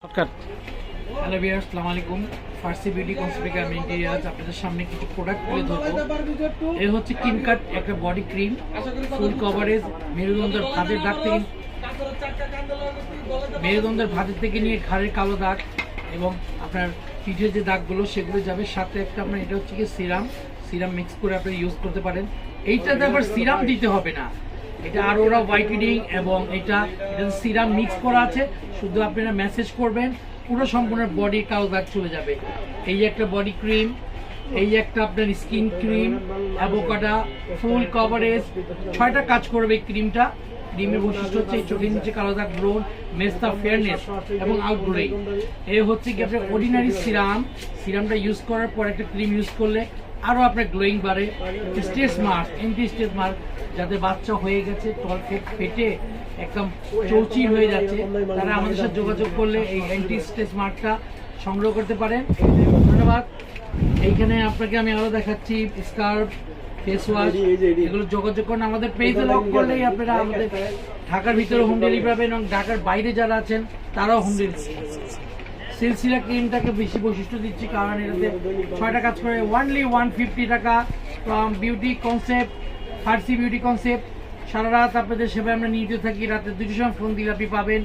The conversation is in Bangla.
হ্যালো ভিউয়ার্স, আসসালামু আলাইকুম। ফার্সি বিউটি কসমেটিক আমি ইন্টিরিয়ার আপনাদের সামনে কিছু প্রোডাক্ট তুলে ধরবো। এই হচ্ছে ক্রিম কাট একটা বডি ক্রিম, ফুল কভারেজ, মেরুদণ্ডের ভাঁজের দাগ থেকে নিয়ে ঘাড়ের কালো দাগ এবং আপনার পিঠের যে দাগগুলো সেগুলো যাবে। সাথে একটা আপনার এটা হচ্ছে কি সিরাম মিক্স করে আপনি ইউজ করতে পারেন। এইটাতে আবার সিরাম দিতে হবে না, এটা আরোরা হোয়াইটেনিং এবং এটা সিরাম মিক্স করা আছে। শুধু আপনারা ম্যাসেজ করবেন, পুরো সম্পূর্ণ বডি কালো দাগ চলে যাবে। এই যে একটা বডি ক্রিম, এই যে একটা আপনার skin cream, avocado, full coverage, 6টা কাজ করবে এই ক্রিমটা। ক্রিমের বৈশিষ্ট্য হচ্ছে এই চোখের নিচে কালো দাগ ব্রোন, মেস্তা ফেয়ারনেস এবং আউটগ্লোয়িং। এই হচ্ছে কি আপনার অর্ডিনারি সিরামটা ইউজ করার পর একটা ক্রিম ইউজ করলে আরও আপনার গ্লোয়িং বাড়ে। Stage mark, anti stage mark, যাদের বাচ্চা হয়ে গেছে, টল ফেটে একদম চৌচির হয়ে যাচ্ছে, তারা আমাদের সাথে যোগাযোগ করলে এই অ্যান্টি স্টেজ মার্কটা সংগ্রহ করতে পারেন। ধন্যবাদ। এইখানে আপনাকে আমি আরও দেখাচ্ছি স্কার্ফ, ফেস ওয়াশ, এগুলো যোগাযোগ করুন। আমাদের পেজে লক করলেই আপনারা আমাদের ঢাকার ভিতরে হোম ডেলিভারি পাবেন এবং ঢাকার বাইরে যারা আছেন তারাও হোম ডেলিভারি। সিলসিলা ক্রিমটাকে বেশি বৈশিষ্ট্য দিচ্ছি কারণ এটাতে 6টা কাজ করে। অনলি 150 টাকা ফ্রম বিউটি কনসেপ্ট, ফার্সি বিউটি কনসেপ্ট। সারা রাত আপনাদের সেবায় আমরা নিয়োজিত থাকি। রাতে 2টোর সময় ফোন দিলে আপনি পাবেন।